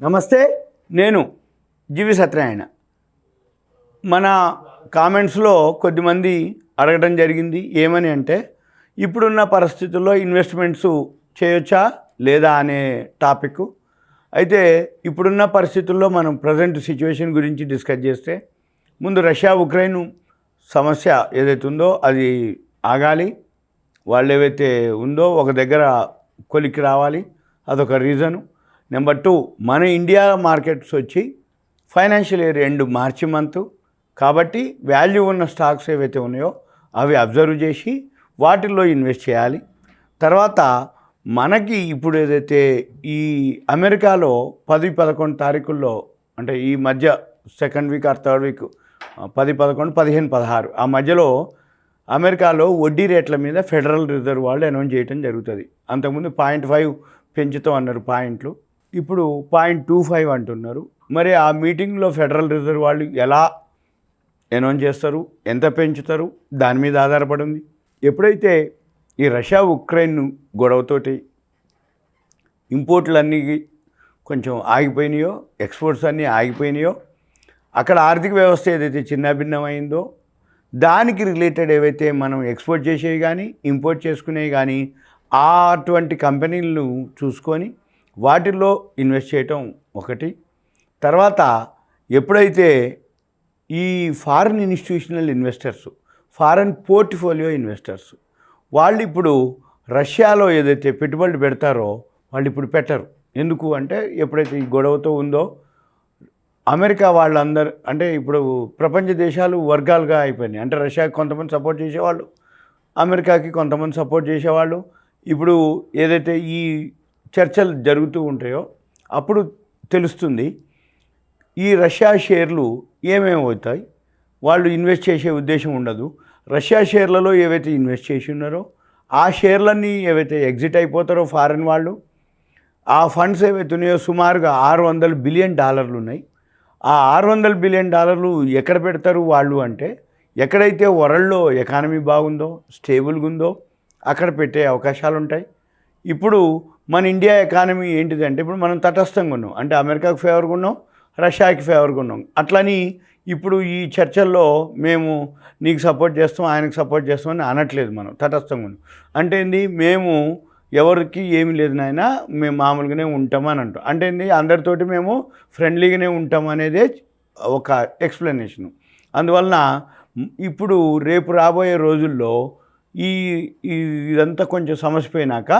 నమస్తే, నేను GVSatyanarayana. మన కామెంట్స్లో కొద్దిమంది అడగడం జరిగింది. ఏమని అంటే, ఇప్పుడున్న పరిస్థితుల్లో ఇన్వెస్ట్మెంట్స్ చేయొచ్చా లేదా అనే టాపిక్. అయితే ఇప్పుడున్న పరిస్థితుల్లో మనం ప్రజెంట్ సిచ్యువేషన్ గురించి డిస్కస్ చేస్తే, ముందు రష్యా ఉక్రెయిన్ సమస్య ఏదైతే ఉందో అది ఆగాలి. వాళ్ళు ఏవైతే ఉందో ఒక దగ్గర కొలిక్కి రావాలి, అదొక రీజను. నెంబర్ 2, మన ఇండియా మార్కెట్స్ వచ్చి ఫైనాన్షియల్ ఇయర్ ఎండ్ మార్చి మంత్ కాబట్టి వాల్యూ ఉన్న స్టాక్స్ ఏవైతే ఉన్నాయో అవి అబ్జర్వ్ చేసి వాటిల్లో ఇన్వెస్ట్ చేయాలి. తర్వాత మనకి ఇప్పుడు ఏదైతే ఈ అమెరికాలో 10-11 తారీఖుల్లో, అంటే ఈ మధ్య second week or third week, 10, 11, 15, 16 ఆ మధ్యలో అమెరికాలో వడ్డీ రేట్ల మీద ఫెడరల్ రిజర్వ్ వాళ్ళు అనౌన్స్ చేయడం జరుగుతుంది. అంతకుముందు 0.5 పెంచుతాం అన్నారు పాయింట్లు, ఇప్పుడు 0.25 అంటున్నారు. మరి ఆ మీటింగ్లో ఫెడరల్ రిజర్వ్ వాళ్ళు ఎలా అనౌన్స్ చేస్తారు, ఎంత పెంచుతారు, దాని మీద ఆధారపడి ఉంది. ఎప్పుడైతే ఈ రష్యా ఉక్రెయిన్ గొడవతోటి ఇంపోర్ట్లు అన్నీ కొంచెం ఆగిపోయినాయో, ఎక్స్పోర్ట్స్ అన్నీ ఆగిపోయినాయో, అక్కడ ఆర్థిక వ్యవస్థ ఏదైతే చిన్నభిన్నమైందో దానికి రిలేటెడ్ ఏవైతే మనం ఎక్స్పోర్ట్ చేసేవి కానీ ఇంపోర్ట్ చేసుకునేవి కానీ అటువంటి కంపెనీలను చూసుకొని వాటిల్లో ఇన్వెస్ట్ చేయటం ఒకటి. తర్వాత ఎప్పుడైతే ఈ foreign institutional investors, foreign portfolio investors వాళ్ళు ఇప్పుడు రష్యాలో ఏదైతే పెట్టుబడులు పెడతారో వాళ్ళు ఇప్పుడు పెట్టరు. ఎందుకు అంటే, ఎప్పుడైతే ఈ గొడవతో ఉందో అమెరికా వాళ్ళందరూ, అంటే ఇప్పుడు ప్రపంచ దేశాలు వర్గాలుగా అయిపోయినాయి. అంటే రష్యాకి కొంతమంది సపోర్ట్ చేసేవాళ్ళు, అమెరికాకి కొంతమంది సపోర్ట్ చేసేవాళ్ళు. ఇప్పుడు ఏదైతే ఈ చర్చలు జరుగుతూ ఉంటాయో అప్పుడు తెలుస్తుంది ఈ రష్యా షేర్లు ఏమేమి అవుతాయి. వాళ్ళు ఇన్వెస్ట్ చేసే ఉద్దేశం ఉండదు. రష్యా షేర్లలో ఏవైతే ఇన్వెస్ట్ చేసి ఉన్నారో ఆ షేర్లన్నీ ఏవైతే ఎగ్జిట్ అయిపోతారో ఫారెన్ వాళ్ళు, ఆ ఫండ్స్ ఏవైతే ఉన్నాయో సుమారుగా $600 బిలియన్ ఉన్నాయి. ఆ $600 బిలియన్ ఎక్కడ పెడతారు వాళ్ళు అంటే, ఎక్కడైతే వరల్డ్లో ఎకానమీ బాగుందో, స్టేబుల్గా ఉందో అక్కడ పెట్టే అవకాశాలు ఉంటాయి. ఇప్పుడు మన ఇండియా ఎకానమీ ఏంటిదంటే, ఇప్పుడు మనం తటస్థంగా ఉన్నాం, అంటే అమెరికాకు ఫేవర్గా ఉన్నాం, రష్యాకి ఫేవర్గా ఉన్నాం. అట్లని ఇప్పుడు ఈ చర్చల్లో మేము నీకు సపోర్ట్ చేస్తాం, ఆయనకు సపోర్ట్ చేస్తామని అనట్లేదు. మనం తటస్థంగా ఉన్నాం అంటే ఏంది, మేము ఎవరికి ఏమి లేదు నాయన, మేము మామూలుగానే ఉంటామని అంటాం. అంటే ఏంది, అందరితోటి మేము ఫ్రెండ్లీగానే ఉంటాం అనేదే ఒక ఎక్స్ప్లెనేషను. అందువలన ఇప్పుడు రేపు రాబోయే రోజుల్లో ఈ ఇదంతా కొంచెం సమసిపోయినాక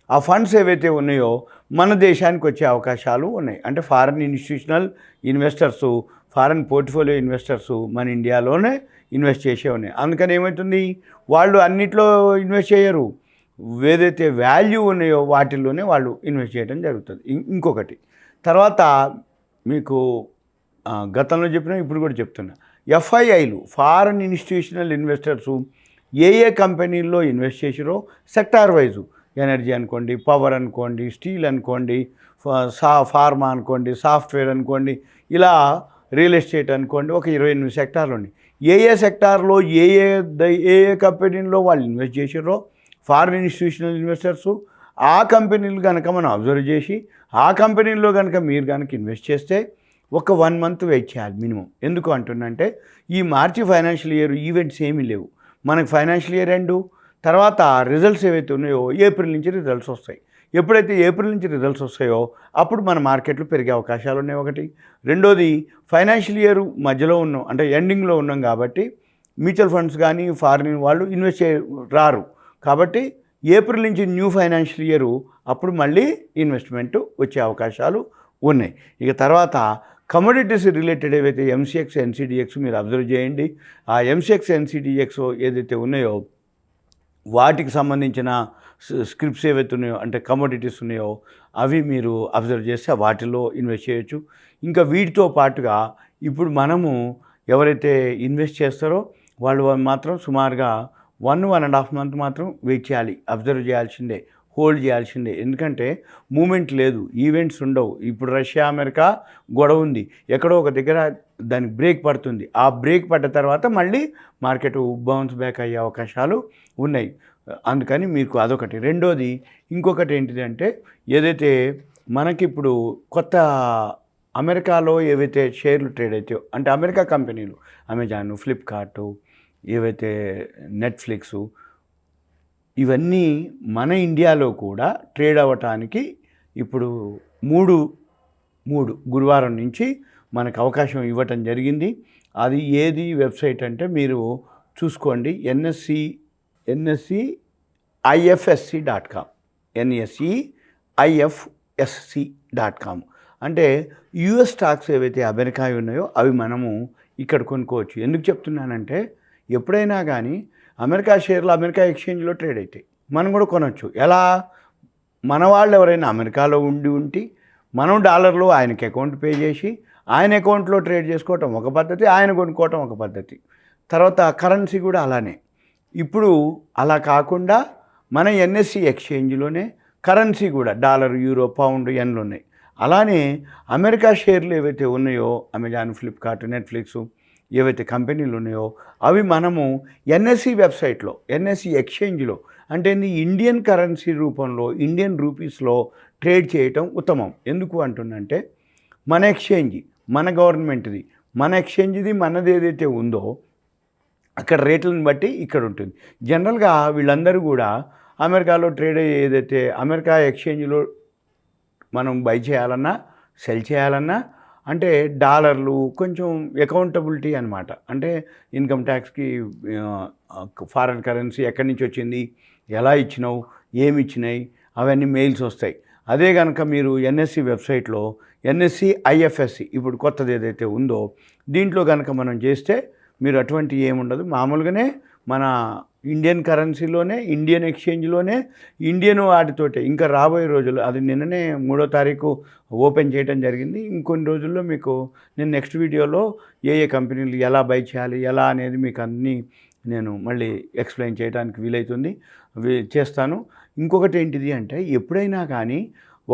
ఆ ఫండ్స్ ఏవైతే ఉన్నాయో మన దేశానికి వచ్చే అవకాశాలు ఉన్నాయి. అంటే ఫారిన్ ఇన్స్టిట్యూషనల్ ఇన్వెస్టర్సు, ఫారిన్ పోర్ట్ఫోలియో ఇన్వెస్టర్సు మన ఇండియాలోనే ఇన్వెస్ట్ చేసే ఉన్నాయి. అందుకని ఏమవుతుంది, వాళ్ళు అన్నిట్లో ఇన్వెస్ట్ చేయరు, ఏదైతే వాల్యూ ఉన్నాయో వాటిల్లోనే వాళ్ళు ఇన్వెస్ట్ చేయడం జరుగుతుంది. ఇంకొకటి తర్వాత మీకు గతంలో చెప్పినా ఇప్పుడు కూడా చెప్తున్నా, FIIలు ఫారిన్ ఇన్స్టిట్యూషనల్ ఇన్వెస్టర్సు ఏ కంపెనీల్లో ఇన్వెస్ట్ చేసిరో సెక్టార్ వైజు, ఎనర్జీ అనుకోండి, పవర్ అనుకోండి, స్టీల్ అనుకోండి, ఫార్మా అనుకోండి, సాఫ్ట్వేర్ అనుకోండి, ఇలా రియల్ ఎస్టేట్ అనుకోండి, ఒక 28 సెక్టార్లు ఉన్నాయి. ఏ సెక్టార్లో ఏ కంపెనీల్లో వాళ్ళు ఇన్వెస్ట్ చేసిరో ఫారిన్ ఇన్స్టిట్యూషనల్ ఇన్వెస్టర్సు ఆ కంపెనీలు కనుక మనం అబ్జర్వ్ చేసి ఆ కంపెనీల్లో కనుక మీరు కనుక ఇన్వెస్ట్ చేస్తే ఒక 1 మంత్ వెయిట్ చేయాలి మినిమం. ఎందుకు అంటున్నంటే, ఈ మార్చి ఫైనాన్షియల్ ఇయర్ ఈవెంట్స్ ఏమీ లేవు మనకు. ఫైనాన్షియల్ ఇయర్ ఎండు తర్వాత రిజల్ట్స్ ఏవైతే ఉన్నాయో ఏప్రిల్ నుంచి రిజల్ట్స్ వస్తాయి. ఎప్పుడైతే ఏప్రిల్ నుంచి రిజల్ట్స్ వస్తాయో అప్పుడు మన మార్కెట్లు పెరిగే అవకాశాలు ఉన్నాయి ఒకటి. రెండోది, ఫైనాన్షియల్ ఇయర్ మధ్యలో ఉన్నాం, అంటే ఎండింగ్లో ఉన్నాం కాబట్టి మ్యూచువల్ ఫండ్స్ కానీ ఫారిన్ వాళ్ళు ఇన్వెస్ట్ రారు. కాబట్టి ఏప్రిల్ నుంచి న్యూ ఫైనాన్షియల్ ఇయర్ అప్పుడు మళ్ళీ ఇన్వెస్ట్మెంట్ వచ్చే అవకాశాలు ఉన్నాయి. ఇక తర్వాత కమోడిటీస్ రిలేటెడ్ ఏవైతే MCX, NCDX మీరు అబ్జర్వ్ చేయండి. ఆ MCX, NCDX ఏదైతే ఉన్నాయో వాటికి సంబంధించిన స్క్రిప్ట్స్ ఏవైతే ఉన్నాయో, అంటే కమోడిటీస్ ఉన్నాయో అవి మీరు అబ్జర్వ్ చేస్తే వాటిలో ఇన్వెస్ట్ చేయొచ్చు. ఇంకా వీటితో పాటుగా ఇప్పుడు మనము ఎవరైతే ఇన్వెస్ట్ చేస్తారో వాళ్ళు మాత్రం సుమారుగా 1.5 మంత్ మాత్రం వెయిట్ చేయాలి, అబ్జర్వ్ చేయాల్సిందే, హోల్డ్ చేయాల్సిందే. ఎందుకంటే మూమెంట్ లేదు, ఈవెంట్స్ ఉండవు. ఇప్పుడు రష్యా అమెరికా గొడవ ఉంది, ఎక్కడో ఒక దగ్గర దానికి బ్రేక్ పడుతుంది. ఆ బ్రేక్ పడ్డ తర్వాత మళ్ళీ మార్కెట్ బౌన్స్ బ్యాక్ అయ్యే అవకాశాలు ఉన్నాయి. అందుకని మీకు అదొకటి. రెండోది, ఇంకొకటి ఏంటిదంటే, ఏదైతే మనకిప్పుడు కొత్త అమెరికాలో ఏవైతే షేర్లు ట్రేడ్ అవుతాయో అంటే అమెరికా కంపెనీలు అమెజాన్, ఫ్లిప్కార్టు, ఏవైతే నెట్ఫ్లిక్సు ఇవన్నీ మన ఇండియాలో కూడా ట్రేడ్ అవ్వటానికి ఇప్పుడు మూడు మూడు గురువారం నుంచి మనకు అవకాశం ఇవ్వటం జరిగింది. అది ఏది వెబ్సైట్ అంటే మీరు చూసుకోండి, ఎన్ఎస్సి ifsc.com, NSEIFSC.com. అంటే యుఎస్ స్టాక్స్ ఏవైతే అమెరికా ఉన్నాయో అవి మనము ఇక్కడ కొనుక్కోవచ్చు. ఎందుకు చెప్తున్నానంటే ఎప్పుడైనా కానీ అమెరికా షేర్లు అమెరికా ఎక్స్చేంజ్లో ట్రేడ్ అవుతాయి, మనం కూడా కొనవచ్చు. ఎలా? మన వాళ్ళు ఎవరైనా అమెరికాలో ఉండి మనం డాలర్లో ఆయనకి అకౌంట్ పే చేసి ఆయన అకౌంట్లో ట్రేడ్ చేసుకోవటం ఒక పద్ధతి, ఆయన కొనుక్కోవటం ఒక పద్ధతి. తర్వాత కరెన్సీ కూడా అలానే. ఇప్పుడు అలా కాకుండా మన ఎన్ఎస్సి ఎక్స్చేంజ్లోనే కరెన్సీ కూడా డాలర్, యూరో, పౌండ్, ఎన్లు ఉన్నాయి. అలానే అమెరికా షేర్లు ఏవైతే ఉన్నాయో అమెజాన్, ఫ్లిప్కార్ట్, నెట్ఫ్లిక్స్ ఏవైతే కంపెనీలు ఉన్నాయో అవి మనము ఎన్ఎస్సి వెబ్సైట్లో, ఎన్ఎస్సి ఎక్స్చేంజ్లో అంటే ఇండియన్ కరెన్సీ రూపంలో ఇండియన్ రూపీస్లో ట్రేడ్ చేయటం ఉత్తమం. ఎందుకు అంటున్నంటే మన ఎక్స్చేంజ్ మన గవర్నమెంట్ది, మన ఎక్స్చేంజ్ది మనది ఏదైతే ఉందో అక్కడ రేట్లను బట్టి ఇక్కడ ఉంటుంది. జనరల్గా వీళ్ళందరూ కూడా అమెరికాలో ట్రేడ్ ఏదైతే అమెరికా ఎక్స్చేంజ్లో మనం బై చేయాలన్నా సెల్ చేయాలన్నా అంటే డాలర్లు కొంచెం అకౌంటబిలిటీ అనమాట. అంటే ఇన్కమ్ ట్యాక్స్కి ఫారెన్ కరెన్సీ ఎక్కడి నుంచి వచ్చింది, ఎలా ఇచ్చినావు, ఏమి ఇచ్చినాయి అవన్నీ మెయిల్స్ వస్తాయి. అదే కనుక మీరు ఎన్ఎస్సి వెబ్సైట్లో ఎన్ఎస్సి ఐఎఫ్ఎస్సి ఇప్పుడు కొత్తది ఏదైతే ఉందో దీంట్లో కనుక మనం చేస్తే మీరు అటువంటి ఏముండదు, మామూలుగానే మన ఇండియన్ కరెన్సీలోనే ఇండియన్ ఎక్స్చేంజ్లోనే ఇండియన్ వాటితోటే ఇంకా రాబోయే రోజులు అది నిన్ననే 3వ తారీఖు ఓపెన్ చేయడం జరిగింది. ఇంకొన్ని రోజుల్లో మీకు నేను నెక్స్ట్ వీడియోలో ఏ కంపెనీలు ఎలా బై చేయాలి ఎలా అనేది మీకు అన్నీ నేను మళ్ళీ ఎక్స్ప్లెయిన్ చేయడానికి వీలవుతుంది, చేస్తాను. ఇంకొకటి ఏంటిది అంటే ఎప్పుడైనా కానీ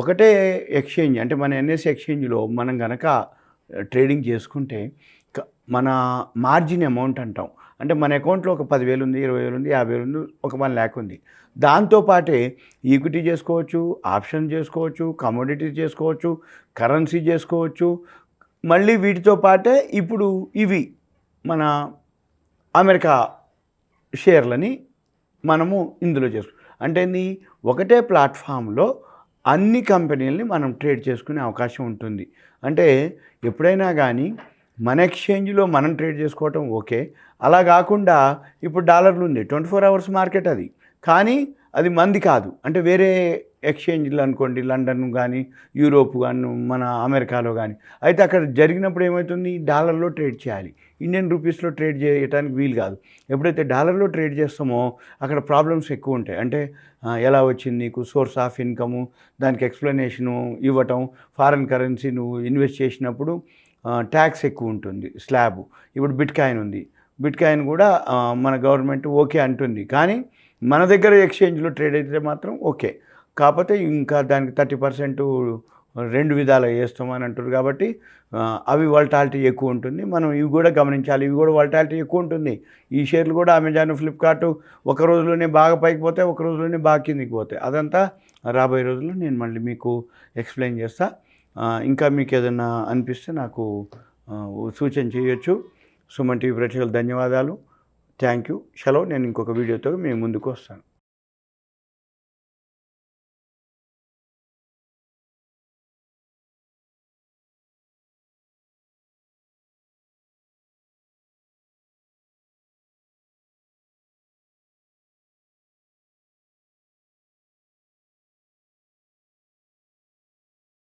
ఒకటే ఎక్స్చేంజ్ అంటే మన ఎన్ఎస్సి ఎక్స్చేంజ్లో మనం కనుక ట్రేడింగ్ చేసుకుంటే మన మార్జిన్ అమౌంట్ అంటాం. అంటే మన అకౌంట్లో ఒక 10,000 ఉంది, 20,000 ఉంది, 50,000 ఉంది, ఒక 1 lakh ఉంది. దాంతోపాటే ఈక్విటీ చేసుకోవచ్చు, ఆప్షన్ చేసుకోవచ్చు, కమోడిటీస్ చేసుకోవచ్చు, కరెన్సీ చేసుకోవచ్చు. మళ్ళీ వీటితో పాటే ఇప్పుడు ఇవి మన అమెరికా షేర్లని మనము ఇందులో చేసుకో అంటే ఒకటే ప్లాట్ఫామ్లో అన్ని కంపెనీలని మనం ట్రేడ్ చేసుకునే అవకాశం ఉంటుంది. అంటే ఎప్పుడైనా కానీ మన ఎక్స్చేంజ్లో మనం ట్రేడ్ చేసుకోవటం ఓకే. అలా కాకుండా ఇప్పుడు డాలర్లు ఉంది 24 hours మార్కెట్ అది, కానీ అది మంది కాదు. అంటే వేరే ఎక్స్చేంజ్లు అనుకోండి, లండన్ కానీ యూరోప్ కానీ మన అమెరికాలో కానీ అయితే అక్కడ జరిగినప్పుడు ఏమవుతుంది, డాలర్లో ట్రేడ్ చేయాలి, ఇండియన్ రూపీస్లో ట్రేడ్ చేయడానికి వీలు కాదు. ఎప్పుడైతే డాలర్లో ట్రేడ్ చేస్తామో అక్కడ ప్రాబ్లమ్స్ ఎక్కువ ఉంటాయి. అంటే ఎలా వచ్చింది నీకు సోర్స్ ఆఫ్ ఇన్కము, దానికి ఎక్స్ప్లెనేషను ఇవ్వటం, ఫారెన్ కరెన్సీ నువ్వు ఇన్వెస్ట్ చేసినప్పుడు ట్యాక్స్ ఎక్కువ ఉంటుంది, స్లాబ్. ఇప్పుడు బిట్కాయిన్ ఉంది, బిట్కాయిన్ కూడా మన గవర్నమెంట్ ఓకే అంటుంది, కానీ మన దగ్గర ఎక్స్చేంజ్లో ట్రేడ్ అయితే మాత్రం ఓకే. కాకపోతే ఇంకా దానికి 30% 2 విధాలుగా వేస్తామని అంటారు. కాబట్టి అవి వాలటాలిటీ ఎక్కువ ఉంటుంది, మనం ఇవి కూడా గమనించాలి. ఇవి కూడా వాలటాలిటీ ఎక్కువ ఉంటుంది. ఈ షేర్లు కూడా అమెజాన్, ఫ్లిప్కార్ట్ ఒక రోజులోనే బాగా పైకి పోతాయి, ఒక రోజులోనే బాగా కిందికి పోతాయి. అదంతా రాబోయే రోజుల్లో నేను మళ్ళీ మీకు ఎక్స్ప్లెయిన్ చేస్తా. ఇంకా మీకు ఏదైనా అనిపిస్తే నాకు సూచన చేయొచ్చు. సుమన్ టీవీ ప్రేక్షకులు ధన్యవాదాలు. Thank you. సెలవు. నేను ఇంకొక వీడియోతో మీ ముందుకు వస్తాను.